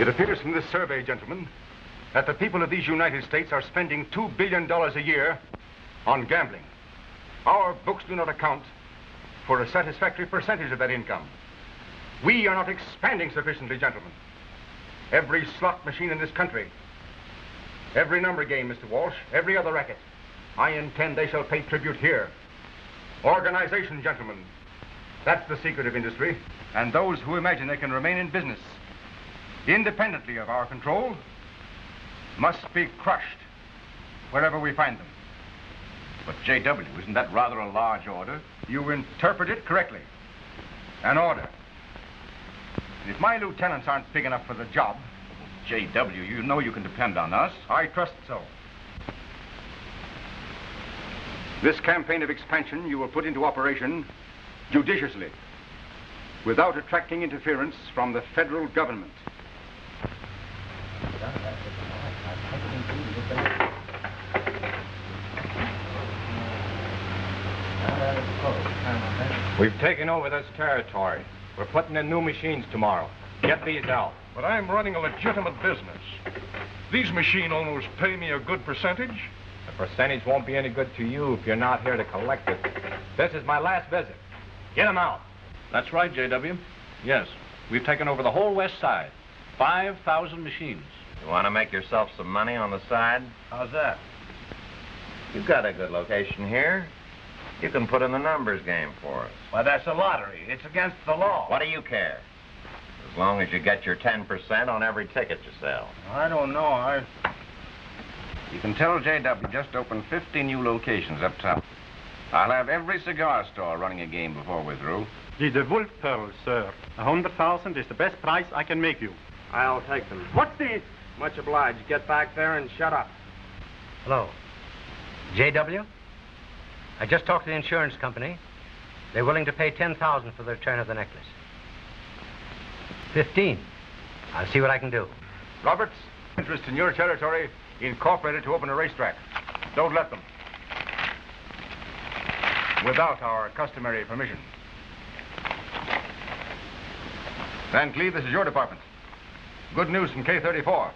It appears from this survey, gentlemen, that the people of these United States are spending $2 billion a year on gambling. Our books do not account for a satisfactory percentage of that income. We are not expanding sufficiently, gentlemen. Every slot machine in this country, every number game, Mr. Walsh, every other racket, I intend they shall pay tribute here. Organization, gentlemen. That's the secret of industry. And those who imagine they can remain in business independently of our control must be crushed wherever we find them. But, J.W., isn't that rather a large order? You interpret it correctly. An order. And if my lieutenants aren't big enough for the job... J.W., you know you can depend on us. I trust so. This campaign of expansion you will put into operation judiciously, without attracting interference from the federal government. We've taken over this territory. We're putting in new machines tomorrow. Get these out. But I'm running a legitimate business. These machine owners pay me a good percentage. The percentage won't be any good to you if you're not here to collect it. This is my last visit. Get them out. That's right, J.W. Yes, we've taken over the whole west side. 5,000 machines. You want to make yourself some money on the side? How's that? You've got a good location here. You can put in the numbers game for us. Why, that's a lottery. It's against the law. What do you care? As long as you get your 10% on every ticket you sell. I don't know. You can tell J.W. just opened 50 new locations up top. I'll have every cigar store running a game before we're through. The Wolf Pearl, sir. 100,000 is the best price I can make you. I'll take them. What's this? Much obliged. Get back there and shut up. Hello. J.W.? I just talked to the insurance company. They're willing to pay $10,000 for the return of the necklace. 15. I'll see what I can do. Roberts, interest in your territory, incorporated to open a racetrack. Don't let them. Without our customary permission. Van Cleve, this is your department. Good news from K-34.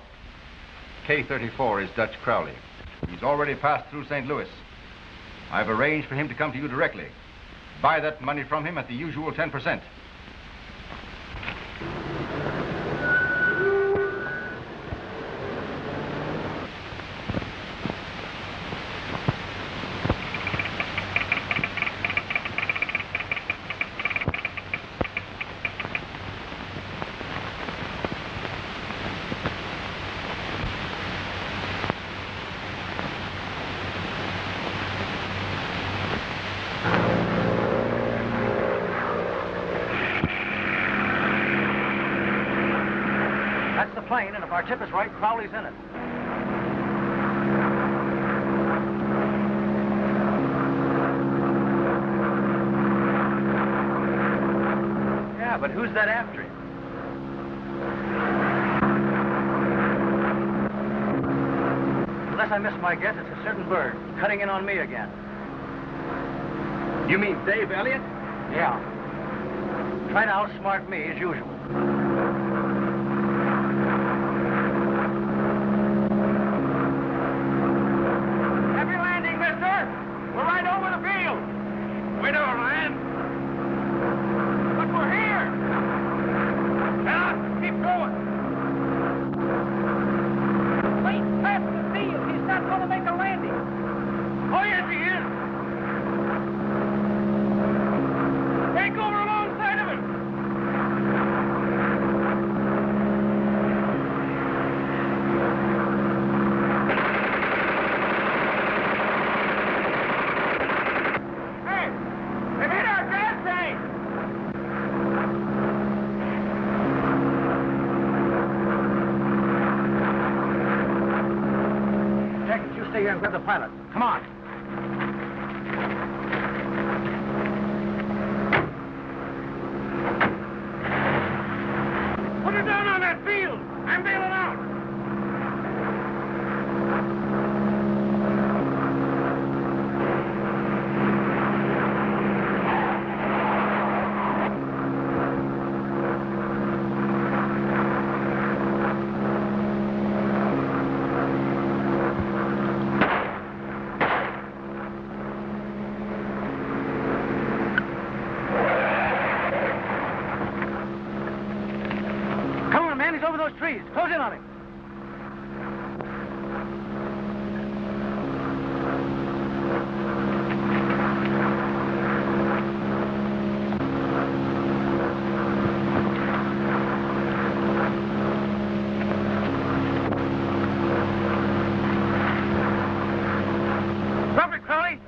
K-34 is Dutch Crowley. He's already passed through St. Louis. I've arranged for him to come to you directly. Buy that money from him at the usual 10%. Plane, and if our tip is right, Crowley's in it. Yeah, but who's that after him? Unless I miss my guess, it's a certain bird cutting in on me again. You mean Dave Elliott? Yeah. Trying to outsmart me as usual. Stay here and grab the pilot. Come on. Put her down on that field. I'm bailing out. those trees. Close in on him. Drop it, Crowley.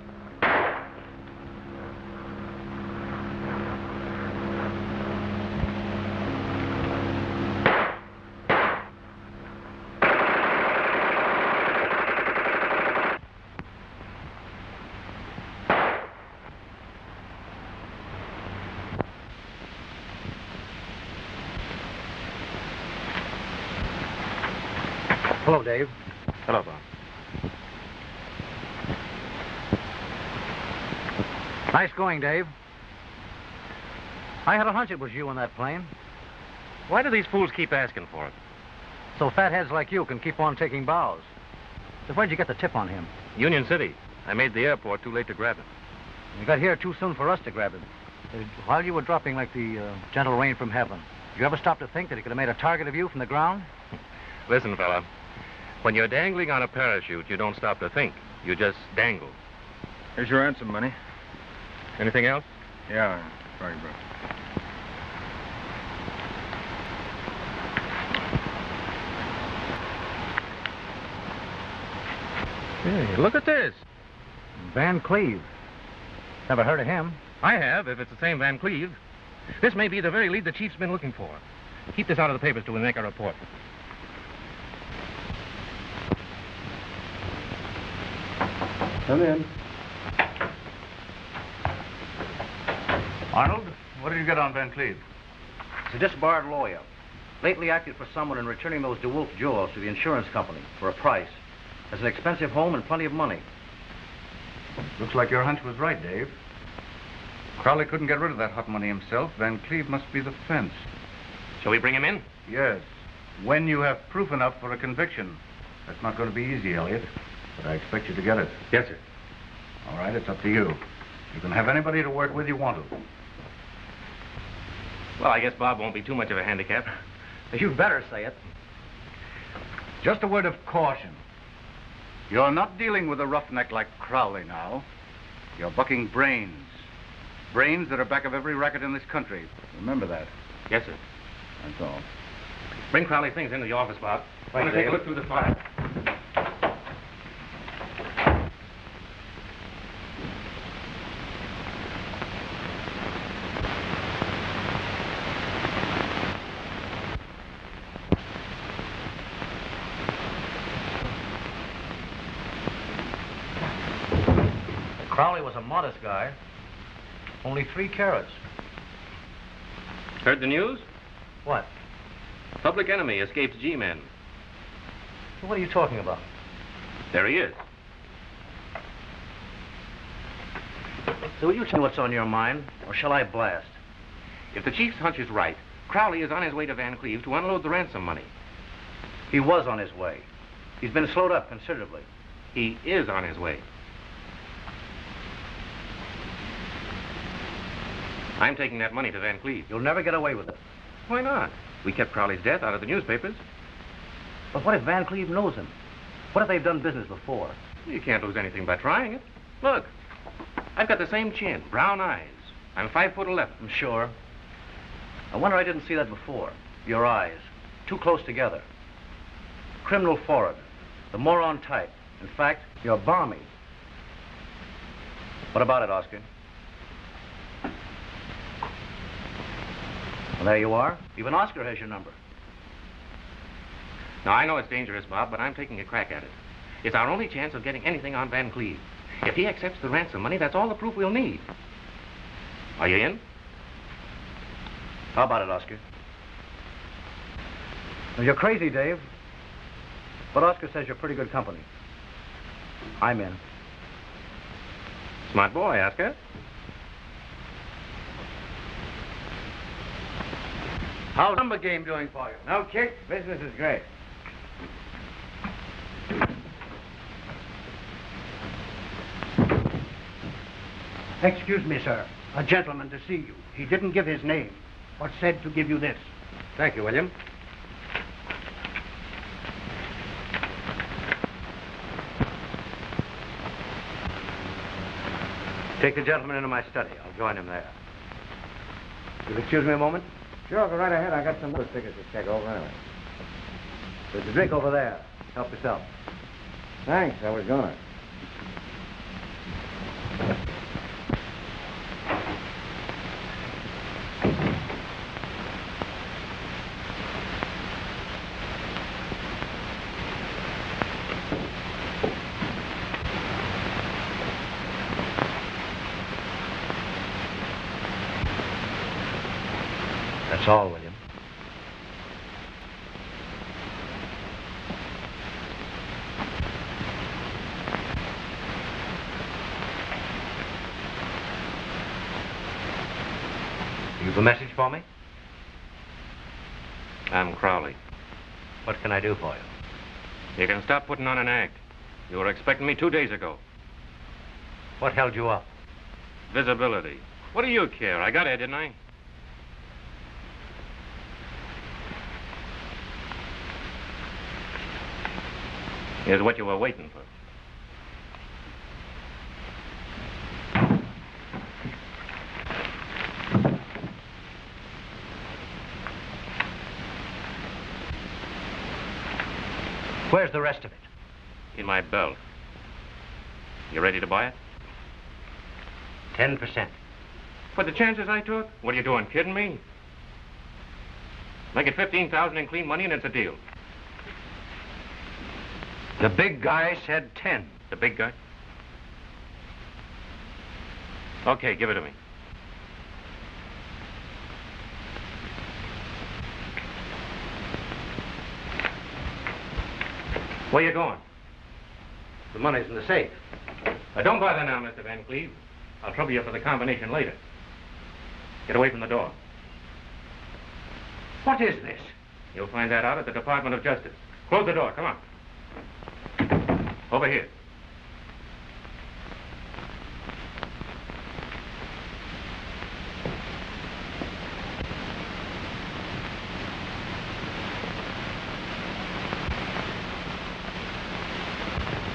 Hello, Dave. Hello, Bob. Nice going, Dave. I had a hunch it was you in that plane. Why do these fools keep asking for it? So fatheads like you can keep on taking bows. So where'd you get the tip on him? Union City. I made the airport too late to grab him. You got here too soon for us to grab him. While you were dropping like the gentle rain from heaven, did you ever stop to think that he could have made a target of you from the ground? Listen, fella. When you're dangling on a parachute, you don't stop to think. You just dangle. Here's your ransom money. Anything else? Yeah, sorry, bro. Hey, look at this. Van Cleve. Never heard of him. I have, if it's the same Van Cleve. This may be the very lead the chief's been looking for. Keep this out of the papers till we make our report. Come in. Arnold, what did you get on Van Cleve? He's a disbarred lawyer. Lately acted for someone in returning those DeWolf jewels to the insurance company for a price. Has an expensive home and plenty of money. Looks like your hunch was right, Dave. Crowley couldn't get rid of that hot money himself. Van Cleve must be the fence. Shall we bring him in? Yes. When you have proof enough for a conviction. That's not going to be easy, Elliot. But I expect you to get it. Yes, sir. All right, it's up to you. You can have anybody to work with you want to. Well, I guess Bob won't be too much of a handicap. You'd better say it. Just a word of caution. You're not dealing with a roughneck like Crowley now. You're bucking brains. Brains that are back of every racket in this country. Remember that. Yes, sir. That's all. Bring Crowley's things into the office, Bob. I want to take a look through the file. Crowley was a modest guy. Only 3 carats. Heard the news? What? Public enemy escapes G-men. What are you talking about? There he is. So will you tell me what's on your mind, or shall I blast? If the chief's hunch is right, Crowley is on his way to Van Cleve to unload the ransom money. He was on his way. He's been slowed up considerably. He is on his way. I'm taking that money to Van Cleve. You'll never get away with it. Why not? We kept Crowley's death out of the newspapers. But what if Van Cleve knows him? What if they've done business before? You can't lose anything by trying it. Look, I've got the same chin, brown eyes. I'm 5'11". I'm sure. I wonder I didn't see that before. Your eyes. Too close together. Criminal forehead. The moron type. In fact, you're balmy. What about it, Oscar? Well, there you are. Even Oscar has your number. Now, I know it's dangerous, Bob, but I'm taking a crack at it. It's our only chance of getting anything on Van Cleve. If he accepts the ransom money, that's all the proof we'll need. Are you in? How about it, Oscar? Well, you're crazy, Dave. But Oscar says you're pretty good company. I'm in. Smart boy, Oscar. How's the number game doing for you? No kick? Business is great. Excuse me, sir. A gentleman to see you. He didn't give his name, but said to give you this. Thank you, William. Take the gentleman into my study. I'll join him there. You'll excuse me a moment? Sure, go right ahead. I got some other tickets to check over anyway. There's a drink over there. Help yourself. Thanks, I was gonna. That's all, William. You've a message for me? I'm Crowley. What can I do for you? You can stop putting on an act. You were expecting me 2 days ago. What held you up? Visibility. What do you care? I got it, didn't I? Here's what you were waiting for. Where's the rest of it? In my belt. You ready to buy it? 10%. For the chances I took? What are you doing, kidding me? Make it $15,000 in clean money and it's a deal. The big guy said 10. The big guy? Okay, give it to me. Where you going? The money's in the safe. Don't bother now, Mr. Van Cleve. I'll trouble you for the combination later. Get away from the door. What is this? You'll find that out at the Department of Justice. Close the door, come on. Over here.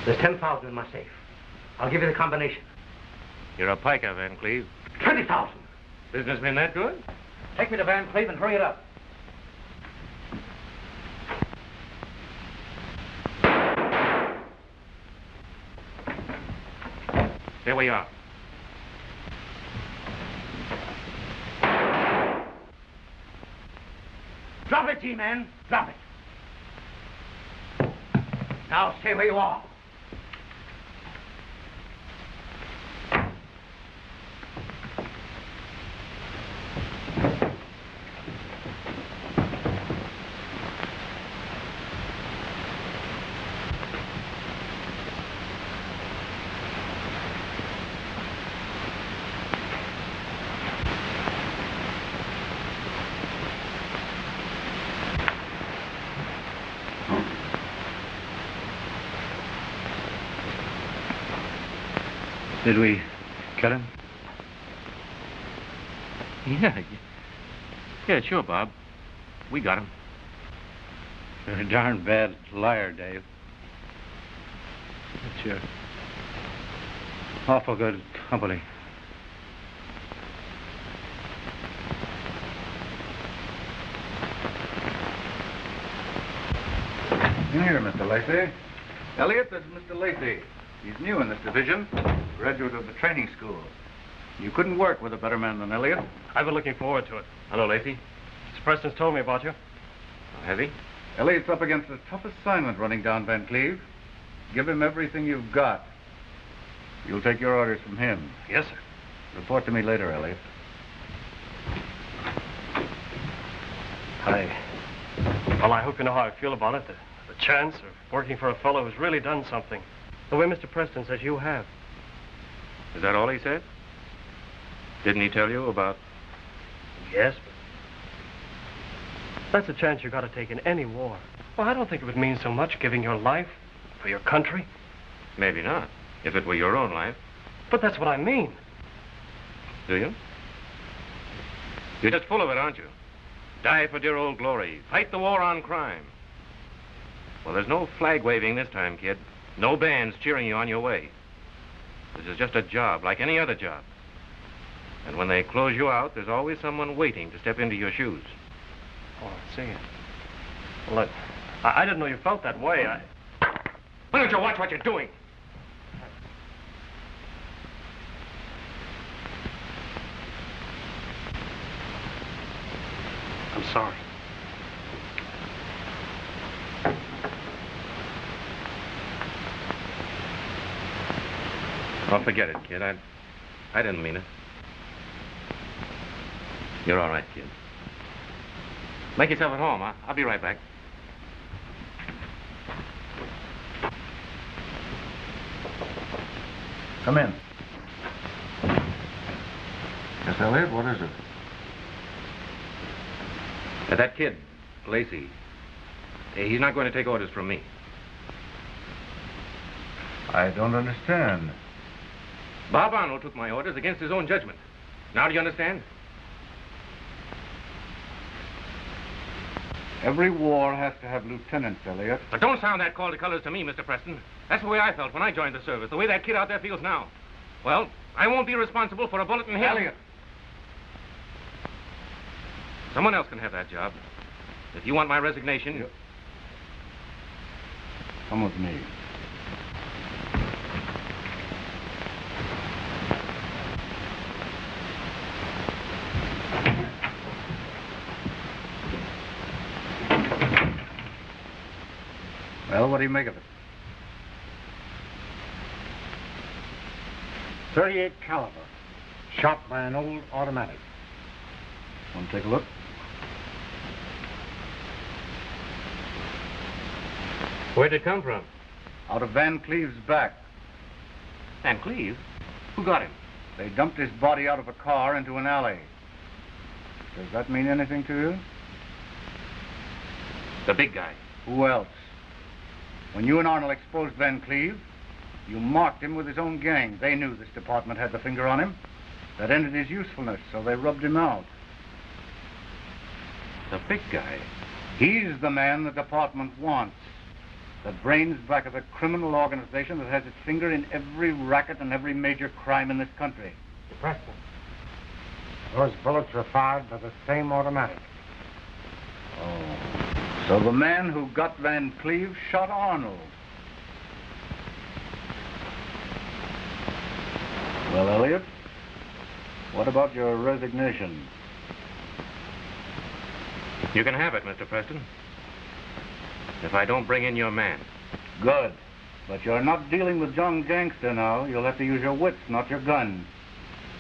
There's 10,000 in my safe. I'll give you the combination. You're a piker, Van Cleve. 20,000. Business been that good? Take me to Van Cleve and hurry it up. Here we are. Drop it, G-Man. Drop it. Now stay where you are. Did we get him? Yeah, sure, Bob. We got him. You're a darn bad liar, Dave. But you're awful good company. In here, Mr. Lacey. Elliot, this is Mr. Lacey. He's new in this division, graduate of the training school. You couldn't work with a better man than Elliot. I've been looking forward to it. Hello, Lacey. Mr. Preston's told me about you. Has he? Elliot's up against the toughest assignment running down Van Cleve. Give him everything you've got. You'll take your orders from him. Yes, sir. Report to me later, Elliot. I hope you know how I feel about it. The chance of working for a fellow who's really done something. The way Mr. Preston says you have. Is that all he said? Didn't he tell you about... Yes, but that's a chance you got to take in any war. Well, I don't think it would mean so much giving your life for your country. Maybe not, if it were your own life. But that's what I mean. Do you? You're just full of it, aren't you? Die for dear old glory. Fight the war on crime. Well, there's no flag waving this time, kid. No bands cheering you on your way. This is just a job, like any other job. And when they close you out, there's always someone waiting to step into your shoes. Oh, I see. Well, look, I didn't know you felt that way. Why don't you watch what you're doing? I'm sorry. Oh, forget it, kid. I didn't mean it. You're all right, kid. Make yourself at home, huh? I'll be right back. Come in. Miss Elliott, what is it? That kid, Lacey, he's not going to take orders from me. I don't understand. Bob Arnold took my orders against his own judgment. Now do you understand? Every war has to have lieutenants, Elliot. But don't sound that call to colors to me, Mr. Preston. That's the way I felt when I joined the service, the way that kid out there feels now. Well, I won't be responsible for a bullet in him. Elliot! Someone else can have that job. If you want my resignation... Come with me. Well, what do you make of it? .38 caliber, shot by an old automatic. Want to take a look? Where'd it come from? Out of Van Cleve's back. Van Cleve? Who got him? They dumped his body out of a car into an alley. Does that mean anything to you? The big guy. Who else? When you and Arnold exposed Van Cleve, you marked him with his own gang. They knew this department had the finger on him. That ended his usefulness, so they rubbed him out. The big guy? He's the man the department wants. The brains back of a criminal organization that has its finger in every racket and every major crime in this country. Preston, those bullets were fired by the same automatic. Oh. So the man who got Van Cleve shot Arnold. Well, Elliot, what about your resignation? You can have it, Mr. Preston. If I don't bring in your man. Good. But you're not dealing with John Gangster now. You'll have to use your wits, not your gun.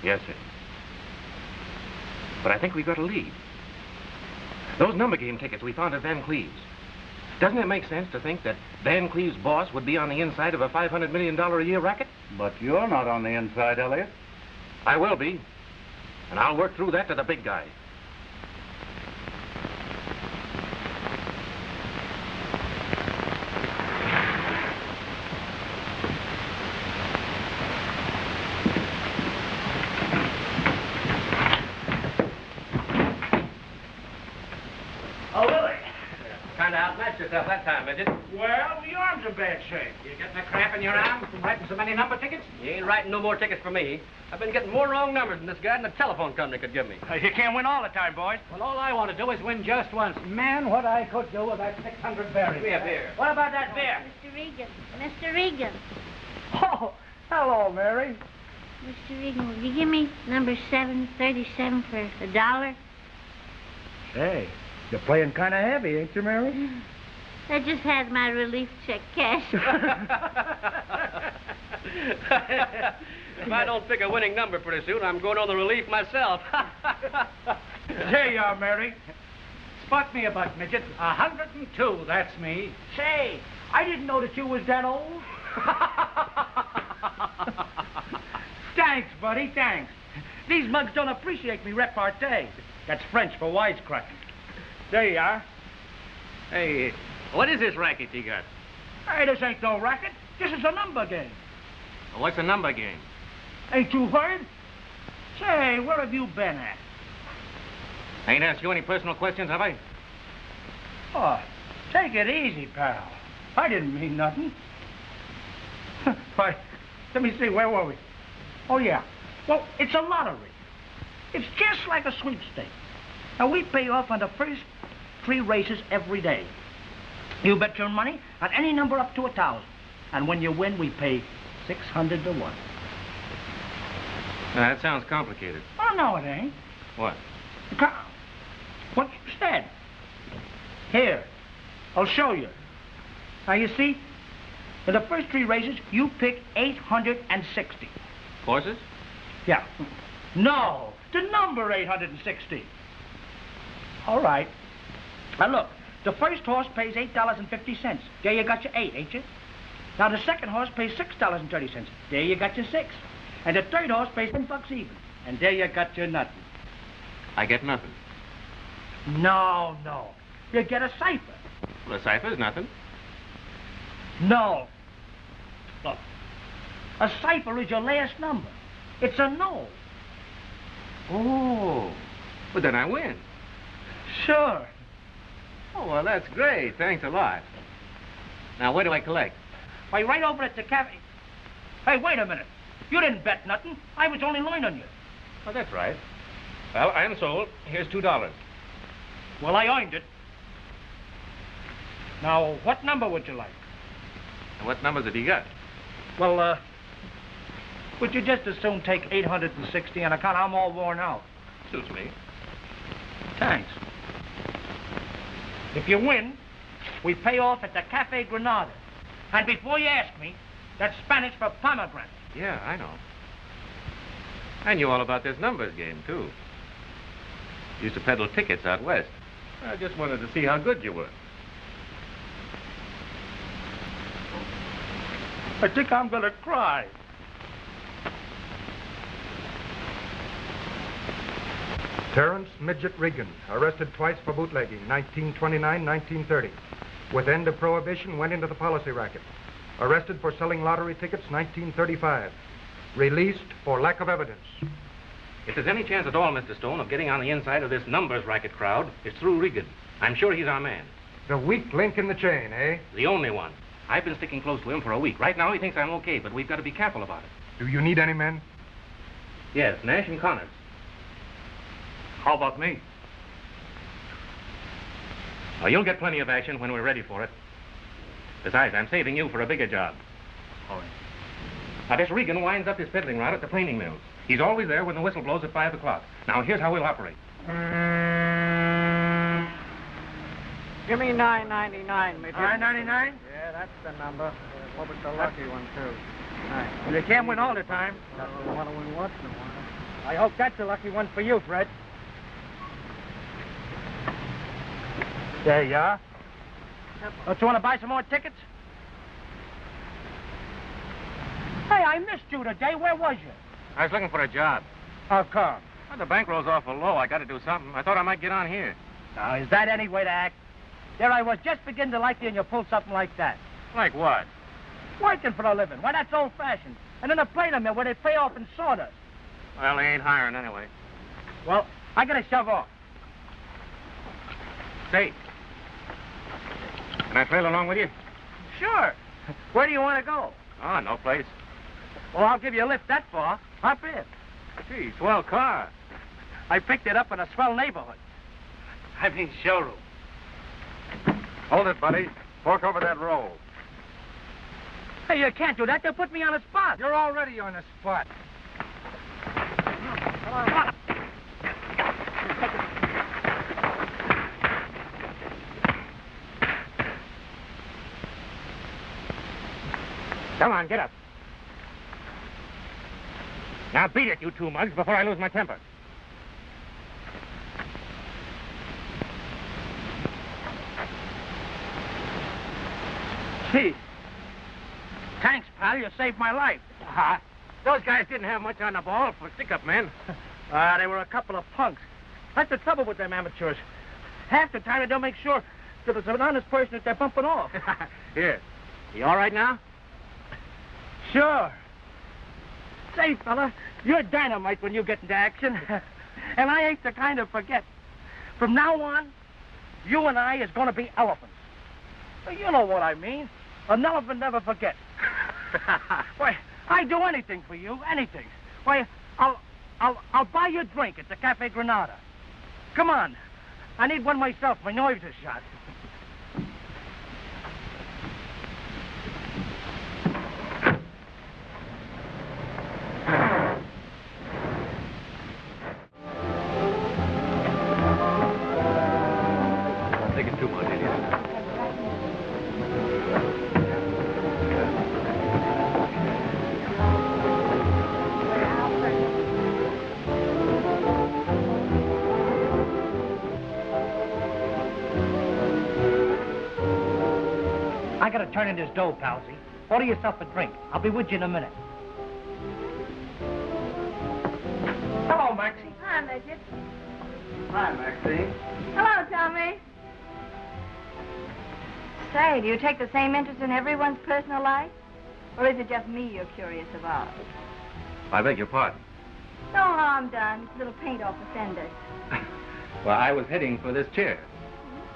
Yes, sir. But I think we got a lead. Those number game tickets we found at Van Cleve's. Doesn't it make sense to think that Van Cleve's boss would be on the inside of a $500 million a year racket? But you're not on the inside, Elliot. I will be. And I'll work through that to the big guy. Yourself that time, is it? Well, the arm's in bad shape. You getting a cramp in your arm from writing so many number tickets? You ain't writing no more tickets for me. I've been getting more wrong numbers than this guy in the telephone company could give me. You can't win all the time, boys. Well, all I want to do is win just once. Man, what I could do with that 600 berries. Give me a beer. What about that beer? Mr. Regan. Mr. Regan. Oh, hello, Mary. Mr. Regan, will you give me number 737 for $1? Say, you're playing kind of heavy, ain't you, Mary? I just had my relief check cashed. If I don't pick a winning number pretty soon, I'm going on the relief myself. There you are, Mary. Spot me a buck, midget. 102, that's me. Say, I didn't know that you was that old. Thanks, buddy, thanks. These mugs don't appreciate me repartee. That's French for wisecracking. There you are. Hey, what is this racket you got? Hey, this ain't no racket. This is a number game. What's a number game? Ain't you heard? Say, where have you been at? I ain't asked you any personal questions, have I? Oh, take it easy, pal. I didn't mean nothing. Why, let me see, where were we? Oh, yeah. Well, it's a lottery. It's just like a sweepstake. Now, we pay off on the first 3 races every day. You bet your money on any number up to 1,000. And when you win, we pay 600 to 1. Now, that sounds complicated. Oh, no, it ain't. What? What you said. Here, I'll show you. Now, you see, in the first 3 races, you pick 860. Horses? Yeah. No, the number 860. All right. Now, look, the first horse pays $8.50. There you got your 8, ain't you? Now, the second horse pays $6.30. There you got your 6. And the third horse pays $10 even. And there you got your nothing. I get nothing. No. You get a cipher. Well, a cipher's nothing. No. Look, a cipher is your last number. It's a no. Oh, but then I win. Sure. Oh, well, that's great. Thanks a lot. Now, where do I collect? Why, right over at the cafe. Hey, wait a minute. You didn't bet nothing. I was only learning you. Oh, that's right. Well, I am sold. Here's $2. Well, I earned it. Now, what number would you like? And what numbers have you got? Well, would you just as soon take 860 on account I'm all worn out? Suits me. Thanks. If you win, we pay off at the Cafe Granada. And before you ask me, that's Spanish for pomegranate. Yeah, I know. I knew all about this numbers game, too. Used to peddle tickets out west. I just wanted to see how good you were. I think I'm gonna cry. Terrence Midget Regan, arrested twice for bootlegging, 1929, 1930. With end of prohibition, went into the policy racket. Arrested for selling lottery tickets, 1935. Released for lack of evidence. If there's any chance at all, Mr. Stone, of getting on the inside of this numbers racket crowd, it's through Regan. I'm sure he's our man. The weak link in the chain, eh? The only one. I've been sticking close to him for a week. Right now, he thinks I'm okay, but we've got to be careful about it. Do you need any men? Yes, Nash and Connors. How about me? Oh, you'll get plenty of action when we're ready for it. Besides, I'm saving you for a bigger job. All right. Now, this Regan winds up his peddling route at the planing mills. He's always there when the whistle blows at 5 o'clock. Now, here's how we'll operate. Give me $9.99, Midget. $9.99? Yeah, that's the number. What was the lucky one, too? Well, you can't win all the time. You want to win once in a while. I hope that's a lucky one for you, Fred. There you are. Don't you want to buy some more tickets? Hey, I missed you today. Where was you? I was looking for a job. How come? Well, the bankroll's awful low. I got to do something. I thought I might get on here. Now, is that any way to act? There I was just beginning to like you, and you pulled something like that. Like what? Working for a living. Why, that's old-fashioned. And in a planer mill where they pay off in sawdust. Well, they ain't hiring anyway. Well, I gotta shove off. Say, can I trail along with you? Sure. Where do you want to go? Oh, no place. Well, I'll give you a lift that far. Hop in. Gee, swell car. I picked it up in a swell neighborhood. I mean showroom. Hold it, buddy. Fork over that roll. Hey, you can't do that. They'll put me on the spot. You're already on the spot. Come on. Come on, get up. Now beat it, you 2 mugs, before I lose my temper. Gee. Thanks, pal. You saved my life. Those guys didn't have much on the ball for stick-up men. They were a couple of punks. That's the trouble with them amateurs. Half the time they don't make sure that it's an honest person that they're bumping off. Here. You all right now? Sure. Say, fella, you're dynamite when you get into action. And I ain't the kind to forget. From now on, you and I is going to be elephants. You know what I mean. An elephant never forgets. Why, I'd do anything for you, anything. Why, I'll buy you a drink at the Cafe Granada. Come on. I need one myself. My nerves are shot. I'm thinking too much, idiot. I gotta turn in this dough, Palsy. Order yourself a drink. I'll be with you in a minute. Hello, Maxie. Hi, Midget. Hi, Maxine. Hello, Tommy. Say, do you take the same interest in everyone's personal life? Or is it just me you're curious about? I beg your pardon. No harm done. Just a little paint off the fenders. Well, I was heading for this chair.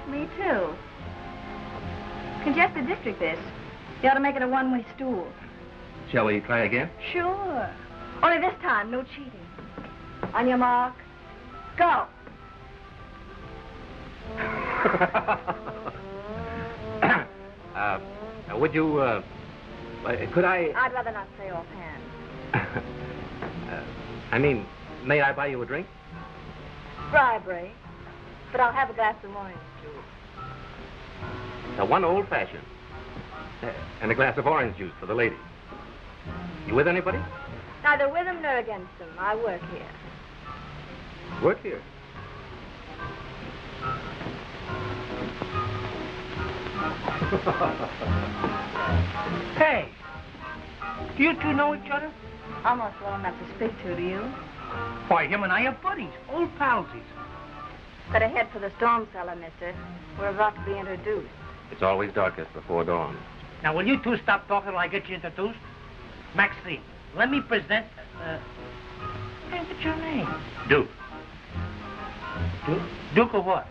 Me too. Congested district, this. You ought to make it a one-way stool. Shall we try again? Sure. Only this time, no cheating. On your mark, go. Would you, could I... I'd rather not say offhand. I mean, may I buy you a drink? Bribery. But I'll have a glass of orange juice. One old-fashioned. And a glass of orange juice for the lady. You with anybody? Neither with them nor against them. I work here. Work here. Hey, do you two know each other? Almost well enough to speak to, do you? Why, him and I are buddies, old palsies. Better head for the storm cellar, mister. We're about to be introduced. It's always darkest before dawn. Now, will you two stop talking till I get you introduced? Maxine, let me present, hey, what's your name? Duke. Duke of what?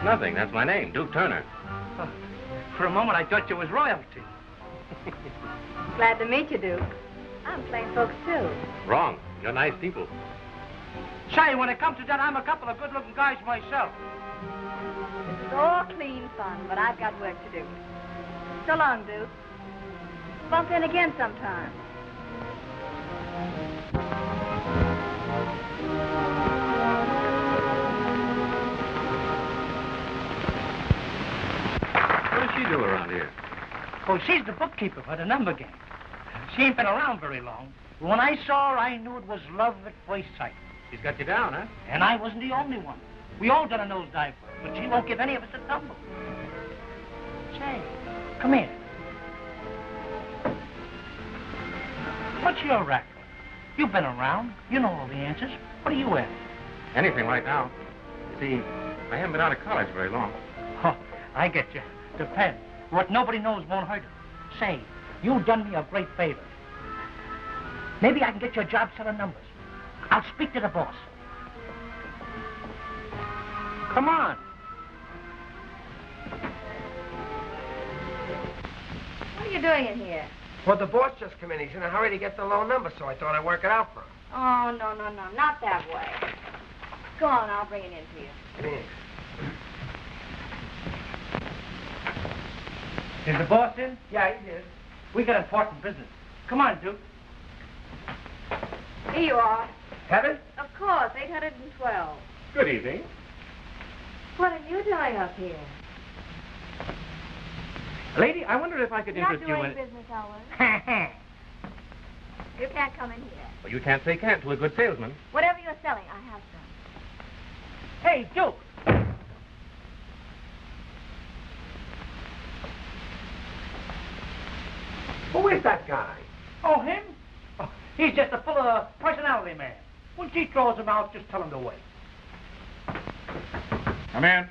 Nothing. That's my name, Duke Turner. Oh, for a moment, I thought you was royalty. Glad to meet you, Duke. I'm plain folks, too. Wrong. You're nice people. Say, when it comes to that, I'm a couple of good-looking guys myself. It's all clean fun, but I've got work to do. So long, Duke. Bump in again sometime. What does she do around here? Oh, she's the bookkeeper for the number game. She ain't been around very long. When I saw her, I knew it was love at first sight. She's got you down, huh? And I wasn't the only one. We all done a nosedive for her, but she won't give any of us a tumble. Say, come here. What's your racket? You've been around. You know all the answers. What are you at? Anything right now. You see, I haven't been out of college very long. Oh, I get you. Depends. What nobody knows won't hurt her. Say, you've done me a great favor. Maybe I can get you a job selling numbers. I'll speak to the boss. Come on. What are you doing in here? Well, the boss just come in. He's in a hurry to get the low number, so I thought I'd work it out for him. Oh, no, not that way. Go on, I'll bring it in to you. Thanks. Is the boss in? Yeah, he did. We got important business. Come on, Duke. Here you are. Heaven? Of course, 812. Good evening. What are you doing up here? Lady, I wonder if I could Not interest you doing in... business hours. You can't come in here. Well, you can't say can't to a good salesman. Whatever you're selling, I have some. Hey, Duke. Who is that guy? Oh, him? Oh, he's just a full of personality man. When she throws him out, just tell him to wait. Come in.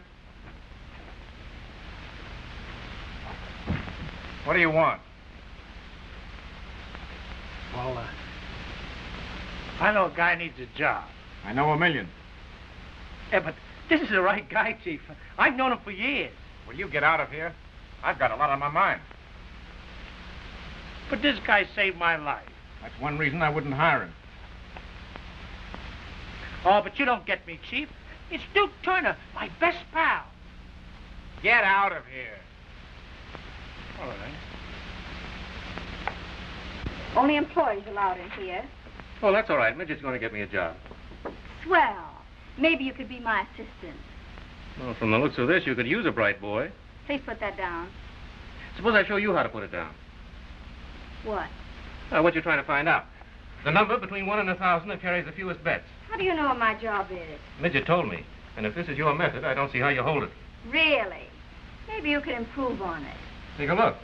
What do you want? Well, I know a guy needs a job. I know a million. Yeah, but this is the right guy, Chief. I've known him for years. Will you get out of here? I've got a lot on my mind. But this guy saved my life. That's one reason I wouldn't hire him. Oh, but you don't get me, Chief. It's Duke Turner, my best pal. Get out of here. All right. Only employees allowed in here. Oh, that's all right. Midget's going to get me a job. Swell. Maybe you could be my assistant. Well, from the looks of this, you could use a bright boy. Please put that down. Suppose I show you how to put it down. What? What you're trying to find out. The number between 1 and 1,000 that carries the fewest bets. How do you know what my job is? Midget told me. And if this is your method, I don't see how you hold it. Really? Maybe you could improve on it. Take a look.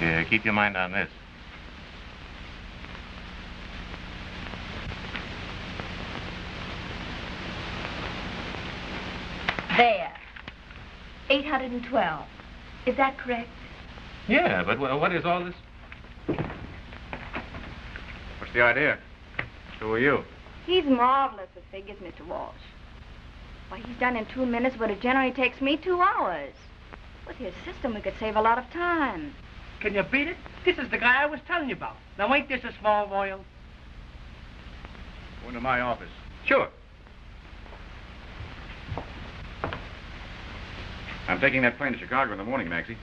Yeah, keep your mind on this. There. 812. Is that correct? Yeah, but what is all this? What's the idea? Who are you? He's marvelous with figures, Mr. Walsh. Why, he's done in 2 minutes what it generally takes me 2 hours. With his system, we could save a lot of time. Can you beat it? This is the guy I was telling you about. Now, ain't this a small world? Go into my office. Sure. I'm taking that plane to Chicago in the morning, Maxie.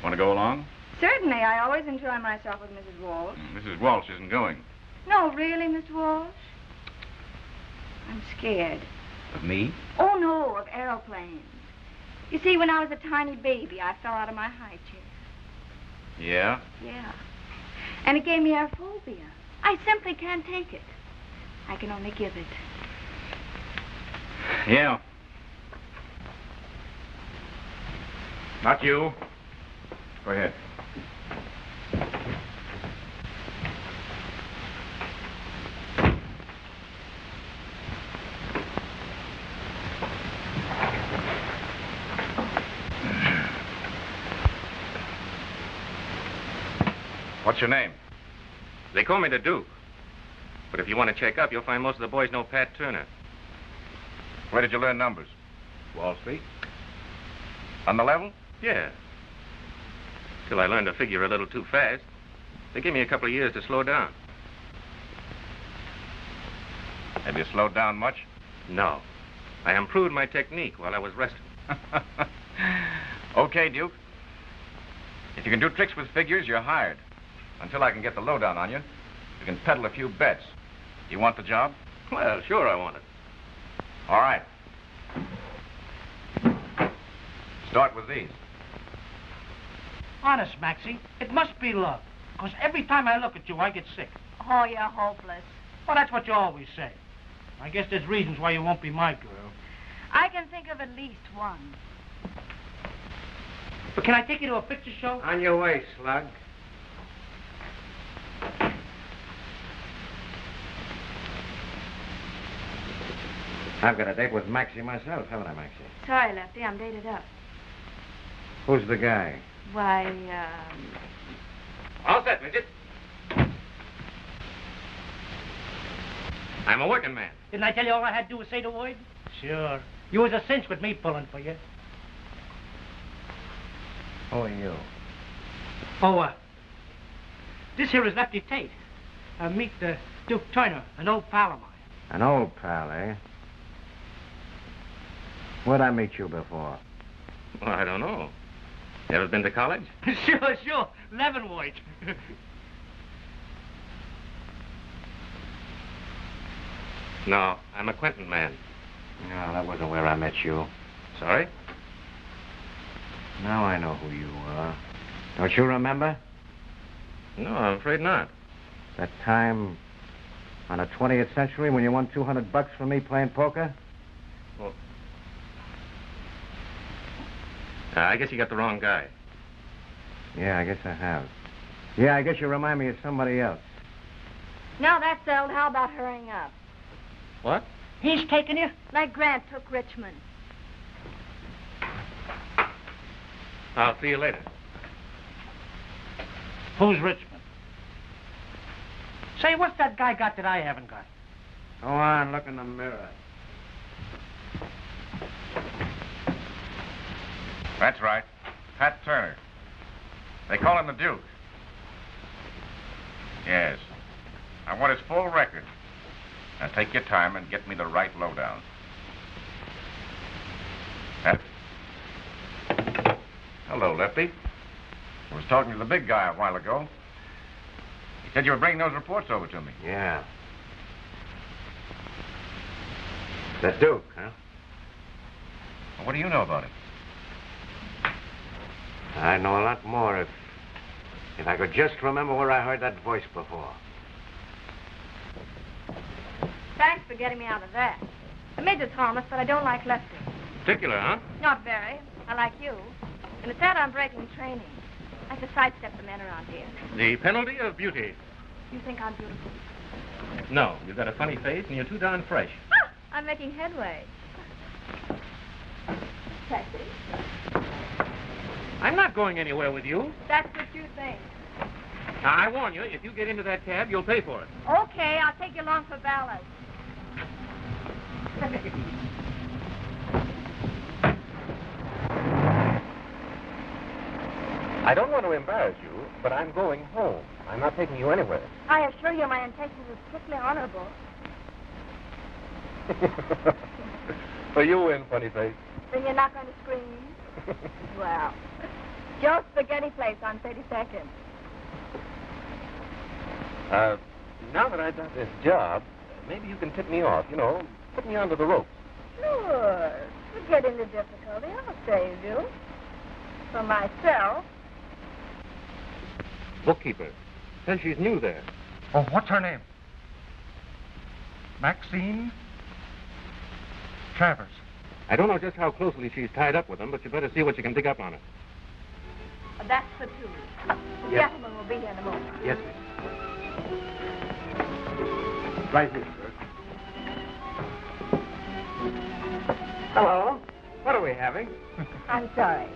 Want to go along? Certainly. I always enjoy myself with Mrs. Walsh. Mrs. Walsh isn't going. No, really, Mr. Walsh? I'm scared. Of me? Oh, no, of aeroplanes. You see, when I was a tiny baby, I fell out of my high chair. Yeah? Yeah. And it gave me airphobia. I simply can't take it. I can only give it. Yeah. Not you. Go ahead. What's your name? They call me the Duke. But if you want to check up, you'll find most of the boys know Pat Turner. Where did you learn numbers? Wall Street? On the level? Yeah. Till I learned to figure a little too fast. They gave me a couple of years to slow down. Have you slowed down much? No. I improved my technique while I was resting. Okay, Duke. If you can do tricks with figures, you're hired. Until I can get the lowdown on you, you can peddle a few bets. You want the job? Well, sure I want it. All right. Start with these. Honest, Maxie, it must be luck. Because every time I look at you, I get sick. Oh, you're hopeless. Well, that's what you always say. I guess there's reasons why you won't be my girl. I can think of at least one. But can I take you to a picture show? On your way, slug. I've got a date with Maxie myself, haven't I, Maxie? Sorry, Lefty, I'm dated up. Who's the guy? Why, All set, Midget. I'm a working man. Didn't I tell you all I had to do was say the word? Sure. You was a cinch with me pulling for you. Who are you? Oh, this here is Lefty Tate. Meet Duke Turner, an old pal of mine. An old pal, eh? Where'd I meet you before? Well, I don't know. You ever been to college? Sure. Leavenworth. No, I'm a Quentin man. No, that wasn't where I met you. Sorry? Now I know who you are. Don't you remember? No, I'm afraid not. That time on the 20th century when you won $200 from me playing poker? Well, I guess you got the wrong guy. Yeah, I guess I have. Yeah, I guess you remind me of somebody else. Now that's settled. How about hurrying up? What? He's taking you? Like Grant took Richmond. I'll see you later. Who's Richmond? Say, what's that guy got that I haven't got? Go on, look in the mirror. That's right. Pat Turner. They call him the Duke. Yes. I want his full record. Now take your time and get me the right lowdown. Hello, Lefty. I was talking to the big guy a while ago. He said you were bringing those reports over to me. Yeah. The Duke, huh? Well, what do you know about him? I'd know a lot more if I could just remember where I heard that voice before. Thanks for getting me out of that. I made it's harmless, but I don't like Lefty. Particular, huh? Not very. I like you. And it's that I'm breaking training. I have to sidestep the men around here. The penalty of beauty. You think I'm beautiful? No, you've got a funny face and you're too darn fresh. Ah, I'm making headway. Taxi. I'm not going anywhere with you. That's what you think. Now, I warn you, if you get into that cab, you'll pay for it. Okay, I'll take you along for ballast. I don't want to embarrass you, but I'm going home. I'm not taking you anywhere. I assure you my intentions are strictly honorable. So you win, funny face. Then you're not going to scream? Well, Joe's Spaghetti Place on 32nd. Now that I've got this job, maybe you can tip me off, put me onto the ropes. Sure. If you get into difficulty, I'll save you. For myself. Bookkeeper. Says she's new there. Oh, what's her name? Maxine Travers. I don't know just how closely she's tied up with him, but you better see what you can dig up on her. That's for two. The Yes. gentleman will be here in a moment. Yes, miss. Right here, sir. Hello. What are we having? I'm sorry.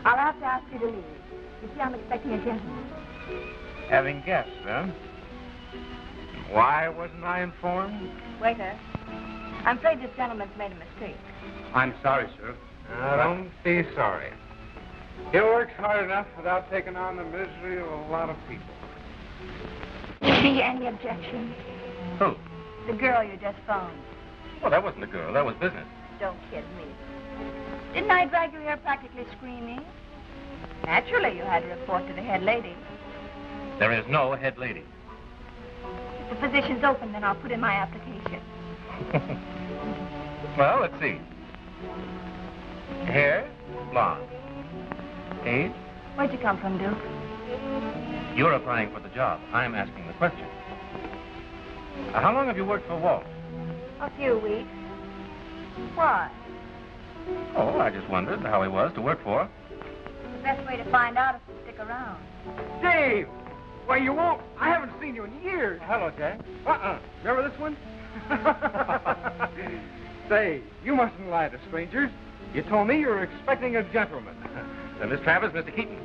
I'll have to ask you to leave. You see, I'm expecting a gentleman. Having guests, huh? Why wasn't I informed? Waiter, I'm afraid this gentleman's made a mistake. I'm sorry, sir. Don't be sorry. He works hard enough without taking on the misery of a lot of people. See any objection? Who? The girl you just phoned. Well, that wasn't a girl. That was business. Don't kid me. Didn't I drag you here practically screaming? Naturally, you had to report to the head lady. There is no head lady. If the position's open, then I'll put in my application. Well, let's see. Hair, blonde. Age? Where'd you come from, Duke? You're applying for the job. I'm asking the question. How long have you worked for Walt? A few weeks. Why? Oh, I just wondered how he was to work for. The best way to find out is to stick around. Dave! Why, you won't. I haven't seen you in years. Hello, Jack. Remember this one? Say, you mustn't lie to strangers. You told me you were expecting a gentleman. Miss Travers, Mr. Keaton.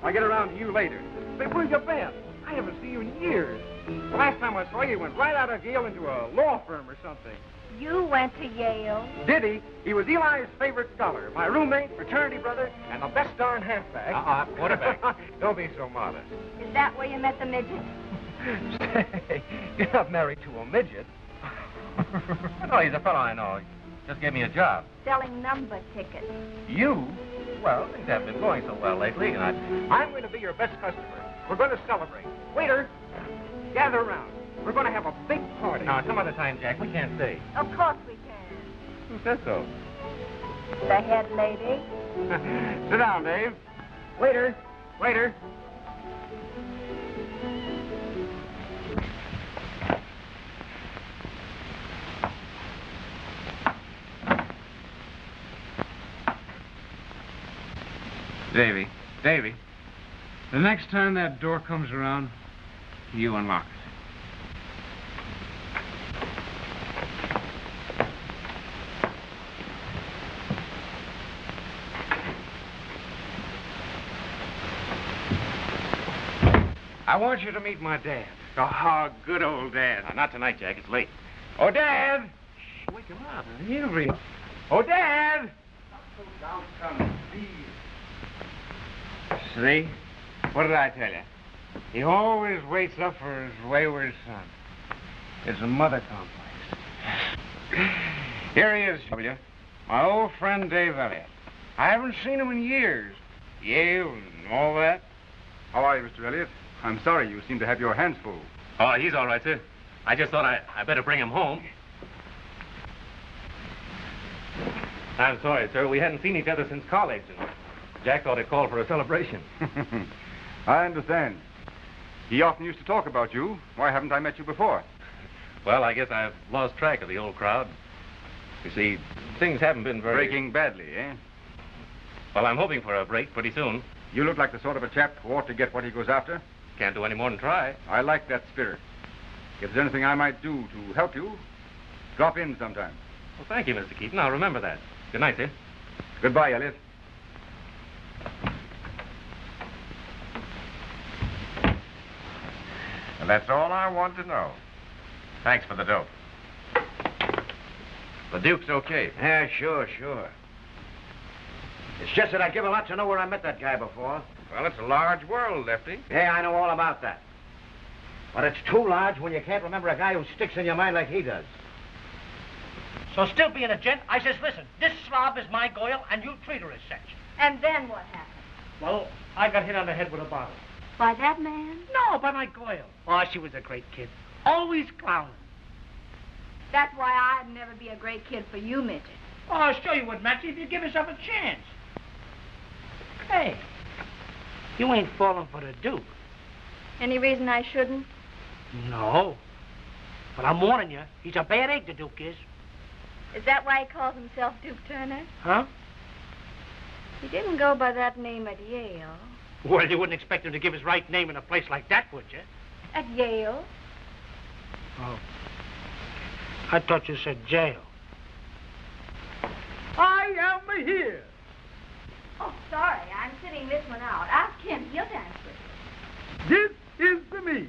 I'll get around to you later. Say, where's your band? I haven't seen you in years. The last time I saw you, you went right out of Yale into a law firm or something. You went to Yale? Did he? He was Eli's favorite scholar, my roommate, fraternity brother, and the best darn halfback. Quarterback. Don't be so modest. Is that where you met the midget? Say, you're not married to a midget. No, he's a fellow I know. He just gave me a job. Selling number tickets. You? Well, things haven't been going so well lately, and I'm going to be your best customer. We're going to celebrate. Waiter, gather around. We're going to have a big party. Now, some other time, Jack. We can't stay. Of course we can. Who says so? The head lady. Sit down, Dave. Waiter, waiter. Davy. The next time that door comes around, you unlock it. I want you to meet my dad. Oh, good old Dad. Not tonight, Jack. It's late. Oh, Dad! Wake him up. He'll be... Oh, Dad! See? What did I tell you? He always waits up for his wayward son. It's a mother complex. Here he is, W. My old friend Dave Elliott. I haven't seen him in years. Yale and all that. How are you, Mr. Elliott? I'm sorry you seem to have your hands full. Oh, he's all right, sir. I just thought I better bring him home. I'm sorry, sir. We hadn't seen each other since college, and Jack thought I'd call for a celebration. I understand. He often used to talk about you. Why haven't I met you before? Well, I guess I've lost track of the old crowd. You see, things haven't been very... Breaking badly, eh? Well, I'm hoping for a break pretty soon. You look like the sort of a chap who ought to get what he goes after. Can't do any more than try. I like that spirit. If there's anything I might do to help you, drop in sometime. Well, thank you, Mr. Keaton. I'll remember that. Good night, sir. Goodbye, Elliot. And that's all I want to know. Thanks for the dope. The Duke's okay. Yeah, sure. It's just that I'd give a lot to know where I met that guy before. Well, it's a large world, Lefty. Yeah, I know all about that. But it's too large when you can't remember a guy who sticks in your mind like he does. So still being a gent, I says, listen, this slob is my girl, and you treat her as such. And then what happened? Well, I got hit on the head with a bottle. By that man? No, by my girl. Oh, she was a great kid. Always clowning. That's why I'd never be a great kid for you, Midget. Oh, I'll show you what, Maxie, if you give yourself a chance. Hey, you ain't falling for the Duke. Any reason I shouldn't? No. But I'm warning you, he's a bad egg, the Duke is. Is that why he calls himself Duke Turner? Huh? He didn't go by that name at Yale. Well, you wouldn't expect him to give his right name in a place like that, would you? At Yale? Oh. I thought you said jail. I am here. Oh, sorry. I'm sitting this one out. Ask him. He'll dance with you. This is the me.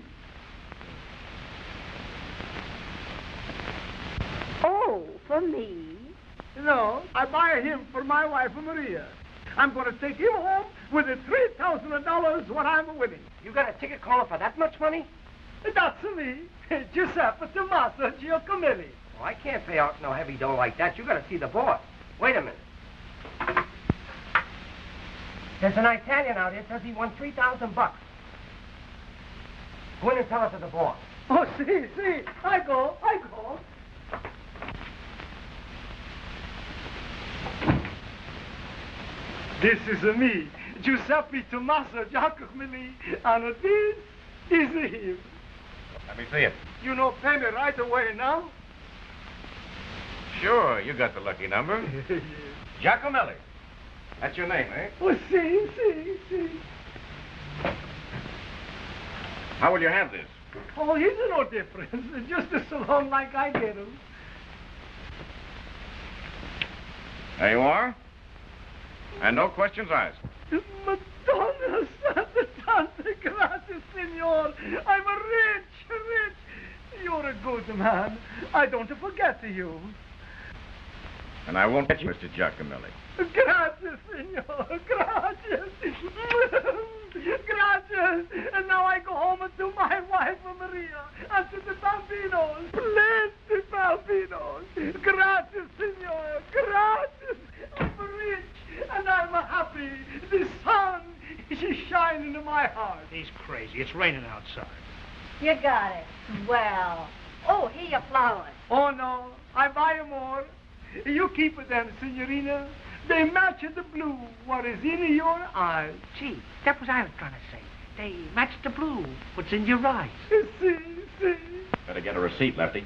Oh, for me? No, I buy him for my wife, Maria. I'm going to take him home with the $3,000 what I'm winning. You got a ticket caller for that much money? That's me, Giuseppe Tommaso Giacomelli. Oh, I can't pay out no heavy dough like that. You got to see the boss. Wait a minute. There's an Italian out here says he won $3,000. Go in and tell it to the boss. Oh, see, I go. This is me, Giuseppe Tommaso Giacomelli, and this is him. Let me see it. You know pay me right away now? Sure, you got the lucky number. Giacomelli. That's your name, eh? Oh, see. How will you have this? Oh, he's no difference. Just as long like I get him. There you are. And no questions asked. Madonna Santa Tante, grazie, signor. I'm rich. You're a good man. I don't forget you. And I won't get you, Mr. Giacomelli. Grazie, signor. Grazie. And now I go home to my wife, Maria, and to the bambinos. Plenty bambinos. Grazie, signor. Grazie. I'm rich, and I'm happy. The sun is shining in my heart. He's crazy. It's raining outside. You got it. Well. Oh, here your flowers. Oh, no. I buy more. You keep them, signorina. They match the blue, what is in your eyes. Gee, that was I was trying to say. They match the blue, what's in your eyes. See. Better get a receipt, Lefty.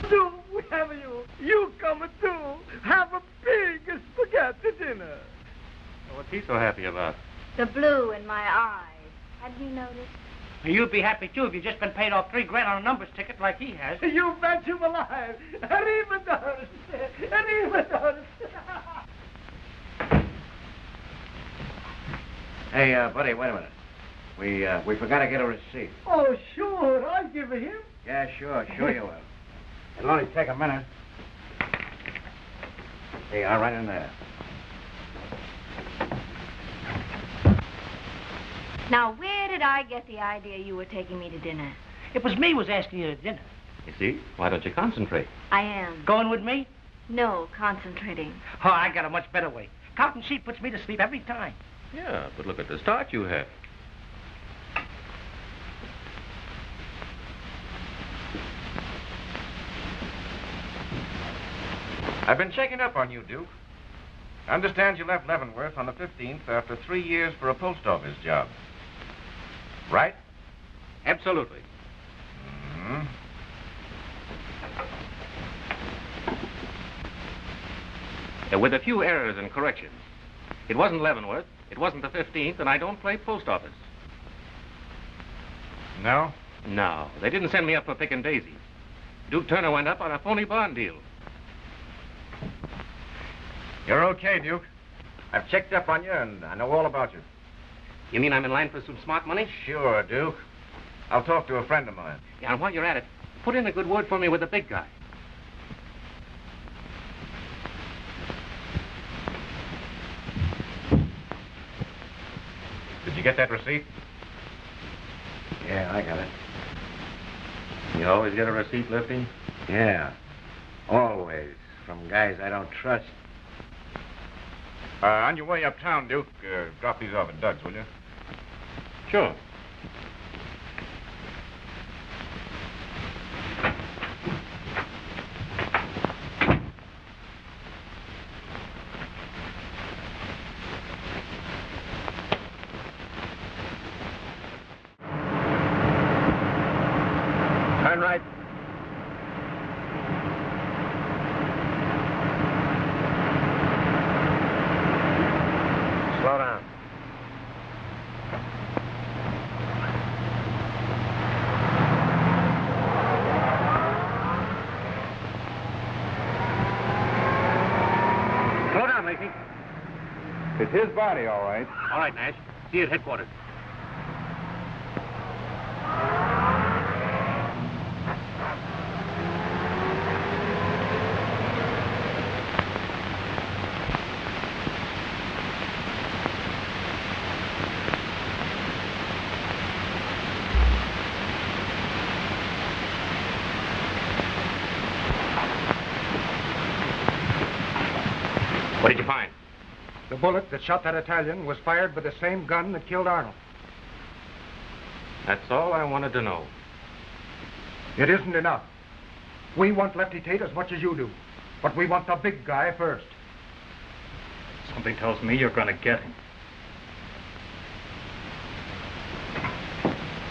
Do we have you? You come too. Have a big spaghetti dinner. What's he so happy about? The blue in my eyes. Hadn't you noticed? You'd be happy, too, if you'd just been paid off $3 grand on a numbers ticket like he has. You bet you're alive. Arrivederci. Hey, buddy, wait a minute. We forgot to get a receipt. Oh, sure. I'll give it him. Yeah, sure you will. It'll only take a minute. Hey, right in there. Now, where did I get the idea you were taking me to dinner? It was me was asking you to dinner. You see? Why don't you concentrate? I am. Going with me? No, concentrating. Oh, I got a much better way. Counting sheep puts me to sleep every time. Yeah, but look at the start you have. I've been checking up on you, Duke. I understand you left Leavenworth on the 15th after 3 years for a post office job. Right? Absolutely. Mm-hmm. With a few errors and corrections. It wasn't Leavenworth, it wasn't the 15th, and I don't play post office. No? No, they didn't send me up for picking daisies. Duke Turner went up on a phony bond deal. You're okay, Duke. I've checked up on you, and I know all about you. You mean I'm in line for some smart money? Sure, Duke. I'll talk to a friend of mine. Yeah, and while you're at it, put in a good word for me with the big guy. Did you get that receipt? Yeah, I got it. You always get a receipt, Lefty? Yeah. Always. From guys I don't trust. On your way uptown, Duke, drop these off at Doug's, will you? Sure. Turn right. Slow down. Slow down, Lacey. It's his body, all right. All right, Nash. See you at headquarters. What did you find? The bullet that shot that Italian was fired by the same gun that killed Arnold. That's all I wanted to know. It isn't enough. We want Lefty Tate as much as you do, but we want the big guy first. Something tells me you're going to get him.